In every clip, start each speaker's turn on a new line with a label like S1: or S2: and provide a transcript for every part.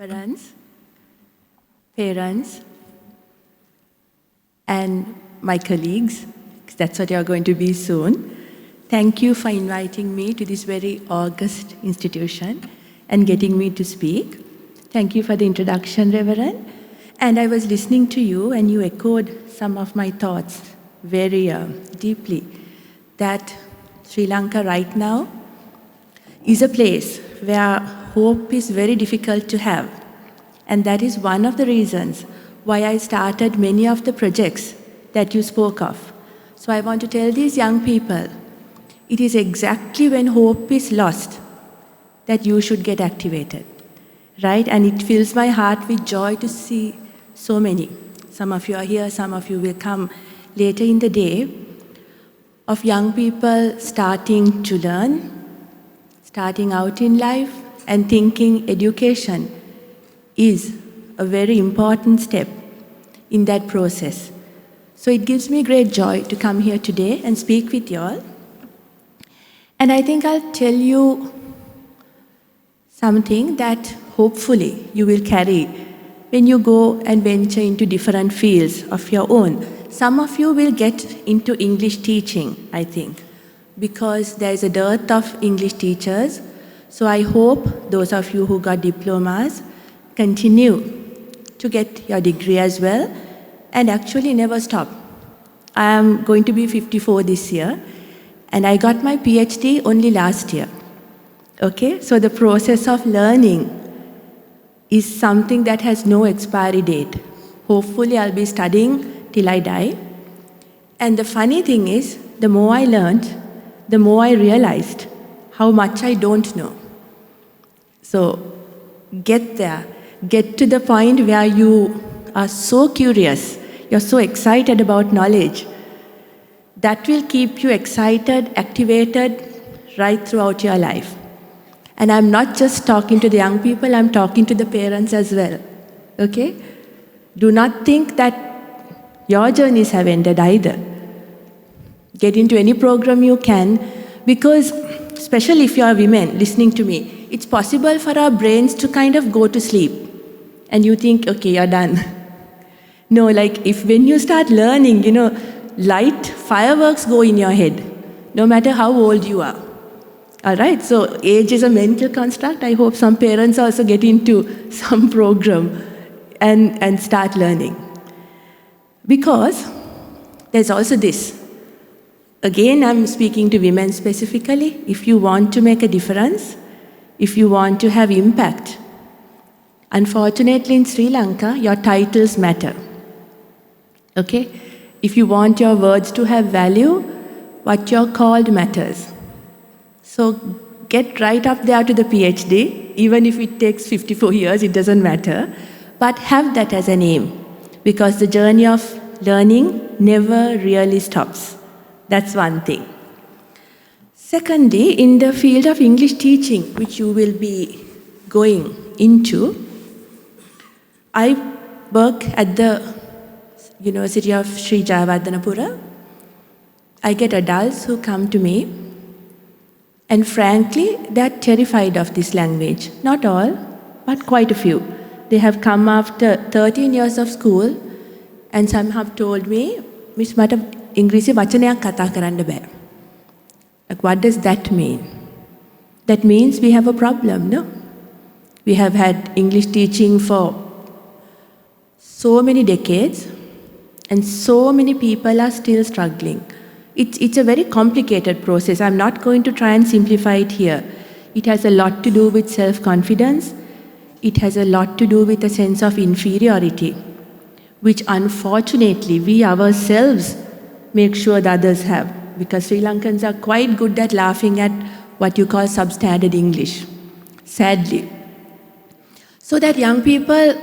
S1: Reverends, parents, and my colleagues, that's what you're going to be soon. Thank you for inviting me to this very august institution and getting me to speak. Thank you for the introduction, Reverend. And I was listening to you and you echoed some of my thoughts very deeply, that Sri Lanka right now is a place where hope is very difficult to have. And that is one of the reasons why I started many of the projects that you spoke of. So I want to tell these young people, it is exactly when hope is lost that you should get activated, right? And it fills my heart with joy to see so many. Some of you are here, some of you will come later in the day, of young people starting to learn, starting out in life, and thinking education is a very important step in that process. So it gives me great joy to come here today and speak with you all. And I think I'll tell you something that hopefully you will carry when you go and venture into different fields of your own. Some of you will get into English teaching, I think, because there is a dearth of English teachers. So I hope those of you who got diplomas continue to get your degree as well and actually never stop. I am going to be 54 this year and I got my PhD only last year. Okay, so the process of learning is something that has no expiry date. Hopefully I'll be studying till I die. And the funny thing is, the more I learned, the more I realized how much I don't know. So get there, get to the point where you are so curious, you're so excited about knowledge. That will keep you excited, activated right throughout your life. And I'm not just talking to the young people, I'm talking to the parents as well, okay? Do not think that your journeys have ended either. Get into any program you can, because especially if you are women listening to me, it's possible for our brains to kind of go to sleep. And you think, okay, you're done. No, like when you start learning, light fireworks go in your head, no matter how old you are. All right, so age is a mental construct. I hope some parents also get into some program and start learning. Because there's also this. Again, I'm speaking to women specifically. If you want to make a difference, if you want to have impact, unfortunately in Sri Lanka, your titles matter. Okay? If you want your words to have value, what you're called matters. So get right up there to the PhD, even if it takes 54 years, it doesn't matter. But have that as an aim, because the journey of learning never really stops. That's one thing. Secondly, in the field of English teaching, which you will be going into, I work at the Universityof Sri Jayewardenepura. I get adults who come to me, and frankly, they're terrified of this language. Not all, but quite a few. They have come after 13 years of school, and some have told me, Miss Mata Ingrisi වචනයක් කතා කරන්න බෑ. Like, what does that mean? That means we have a problem, no? We have had English teaching for so many decades, and so many people are still struggling. It's a very complicated process. I'm not going to try and simplify it here. It has a lot to do with self-confidence. It has a lot to do with a sense of inferiority, which unfortunately we ourselves make sure the others have, because Sri Lankans are quite good at laughing at what you call substandard English, sadly. So that young people,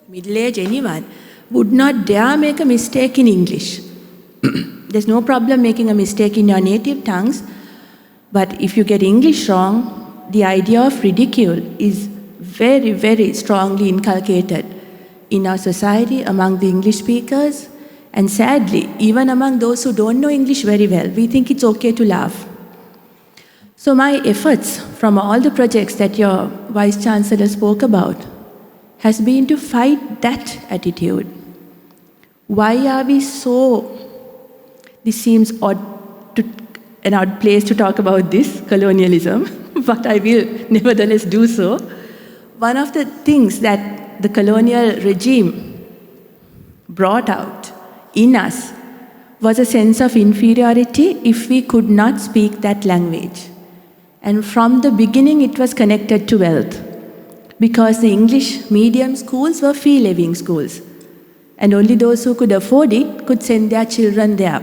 S1: middle-aged, anyone, would not dare make a mistake in English. There's no problem making a mistake in your native tongues, but if you get English wrong, the idea of ridicule is very, very strongly inculcated in our society, among the English speakers, and sadly, even among those who don't know English very well. We think it's okay to laugh. So my efforts from all the projects that your Vice Chancellor spoke about has been to fight that attitude. Why are we so, this seems an odd place to talk about this, colonialism, but I will nevertheless do so. One of the things that the colonial regime brought out in us was a sense of inferiority if we could not speak that language. And from the beginning, it was connected to wealth, because the English medium schools were fee-living schools, and only those who could afford it could send their children there.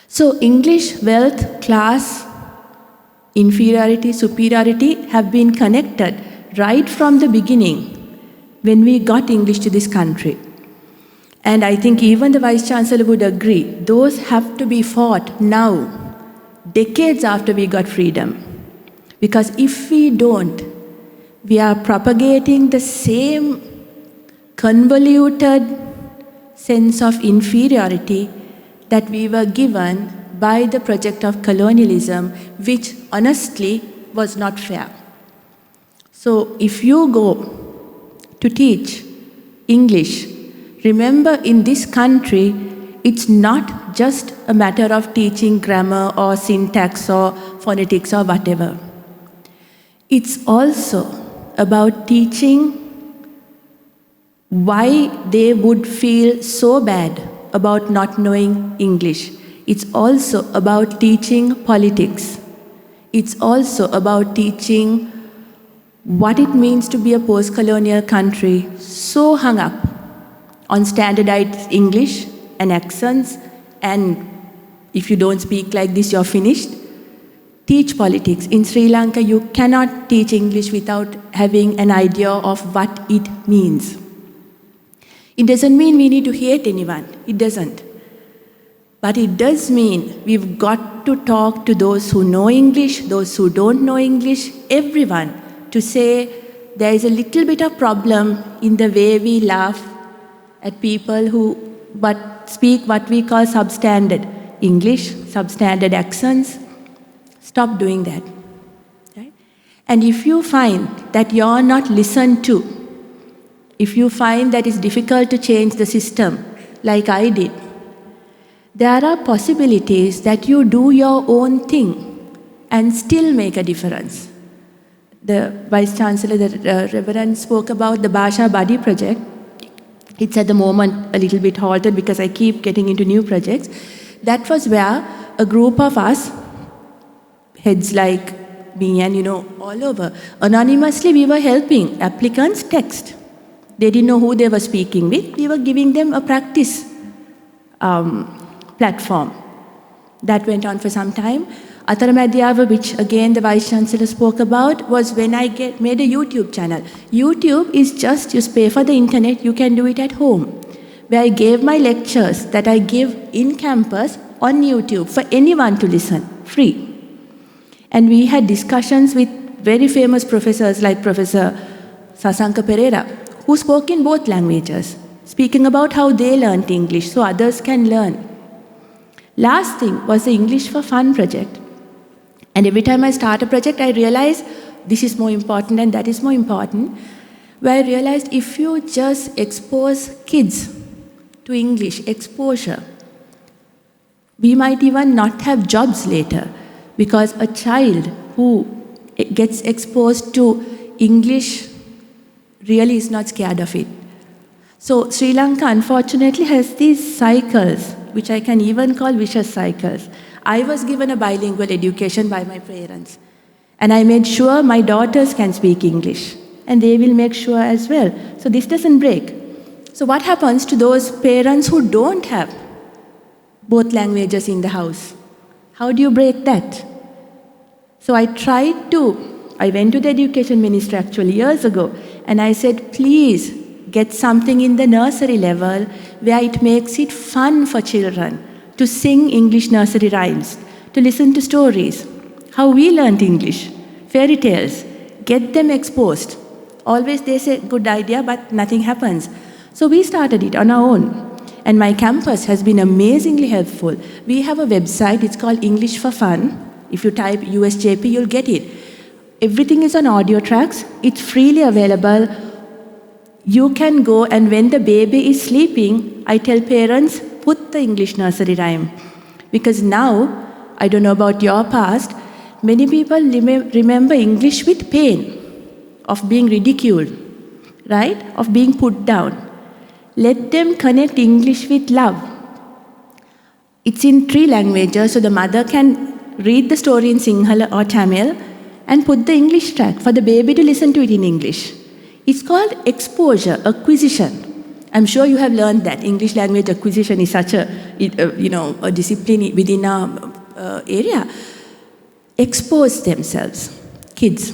S1: So English, wealth, class, inferiority, superiority have been connected right from the beginning when we got English to this country. And I think even the Vice Chancellor would agree, those have to be fought now, decades after we got freedom. Because if we don't, we are propagating the same convoluted sense of inferiority that we were given by the project of colonialism, which honestly was not fair. So if you go to teach English, remember in this country, it's not just a matter of teaching grammar or syntax or phonetics or whatever. It's also about teaching why they would feel so bad about not knowing English. It's also about teaching politics. It's also about teaching what it means to be a post-colonial country so hung up on standardized English and accents, and if you don't speak like this, you're finished. Teach politics. In Sri Lanka, you cannot teach English without having an idea of what it means. It doesn't mean we need to hate anyone. It doesn't. But it does mean we've got to talk to those who know English, those who don't know English, everyone, to say there is a little bit of problem in the way we laugh at people who but speak what we call substandard English, substandard accents. Stop doing that. Right? And if you find that you're not listened to, if you find that it's difficult to change the system, like I did, there are possibilities that you do your own thing and still make a difference. The Vice Chancellor, the Reverend, spoke about the Bhasha Buddy project. It's at the moment a little bit halted because I keep getting into new projects. That was where a group of us, heads like me and all over, anonymously we were helping applicants text. They didn't know who they were speaking with. We were giving them a practice platform. That went on for some time. Ataramadhyava, which again the Vice Chancellor spoke about, was when I made a YouTube channel. YouTube is just, you pay for the internet, you can do it at home. Where I gave my lectures that I give in campus on YouTube for anyone to listen, free. And we had discussions with very famous professors like Professor Sasanka Pereira, who spoke in both languages, speaking about how they learned English so others can learn. Last thing was the English for Fun project. And every time I start a project, I realize this is more important and that is more important. Where I realized if you just expose kids to English, exposure, we might even not have jobs later, because a child who gets exposed to English really is not scared of it. So Sri Lanka, unfortunately, has these cycles, which I can even call vicious cycles. I was given a bilingual education by my parents, and I made sure my daughters can speak English, and they will make sure as well. So this doesn't break. So what happens to those parents who don't have both languages in the house? How do you break that? So I went to the education minister actually years ago, and I said, please get something in the nursery level where it makes it fun for children to sing English nursery rhymes, to listen to stories, how we learned English, fairy tales, get them exposed. Always they say, good idea, but nothing happens. So we started it on our own. And my campus has been amazingly helpful. We have a website, it's called English for Fun, If you type USJP, you'll get it. Everything is on audio tracks. It's freely available. You can go, and when the baby is sleeping, I tell parents, put the English nursery rhyme. Because now, I don't know about your past, many people remember English with pain, of being ridiculed, right? Of being put down. Let them connect English with love. It's in 3 languages, so the mother can read the story in Sinhala or Tamil and put the English track for the baby to listen to it in English. It's called exposure, acquisition. I'm sure you have learned that. English language acquisition is such a discipline within our area. Expose themselves, kids.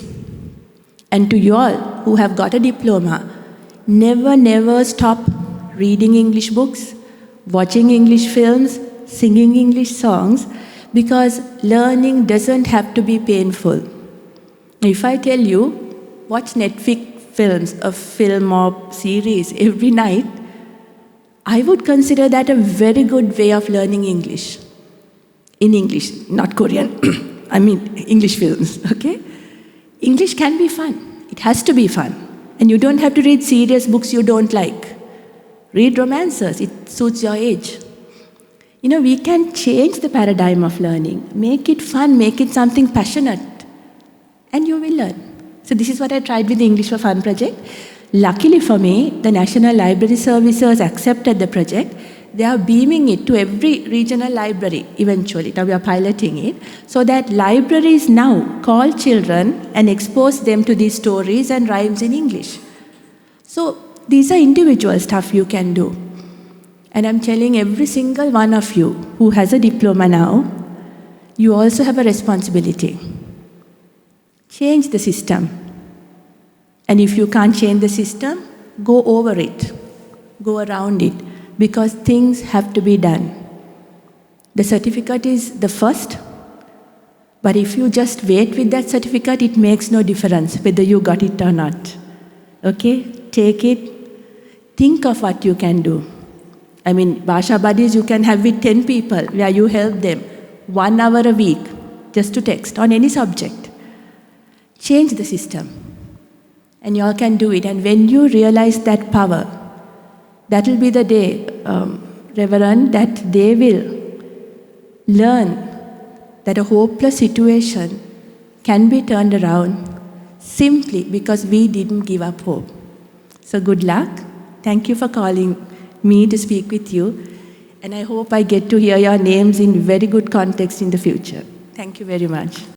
S1: And to you all who have got a diploma, never stop reading English books, watching English films, singing English songs, because learning doesn't have to be painful. If I tell you, watch Netflix films, a film or series every night, I would consider that a very good way of learning English. In English, not Korean. I mean English films, okay? English can be fun. It has to be fun. And you don't have to read serious books you don't like. Read romances. It suits your age. We can change the paradigm of learning. Make it fun. Make it something passionate. And you will learn. So this is what I tried with the English for Fun project. Luckily for me, the National Library Services accepted the project. They are beaming it to every regional library eventually. Now we are piloting it. So that libraries now call children and expose them to these stories and rhymes in English. So these are individual stuff you can do. And I'm telling every single one of you who has a diploma now, you also have a responsibility. Change the system. And if you can't change the system, go over it. Go around it. Because things have to be done. The certificate is the first, but if you just wait with that certificate, it makes no difference whether you got it or not. Okay? Take it. Think of what you can do. I mean, Bhasha Buddies you can have with 10 people where you help them 1 hour a week just to text on any subject. Change the system. And you all can do it. And when you realize that power, that will be the day, Reverend, that they will learn that a hopeless situation can be turned around simply because we didn't give up hope. So good luck. Thank you for calling me to speak with you. And I hope I get to hear your names in very good context in the future. Thank you very much.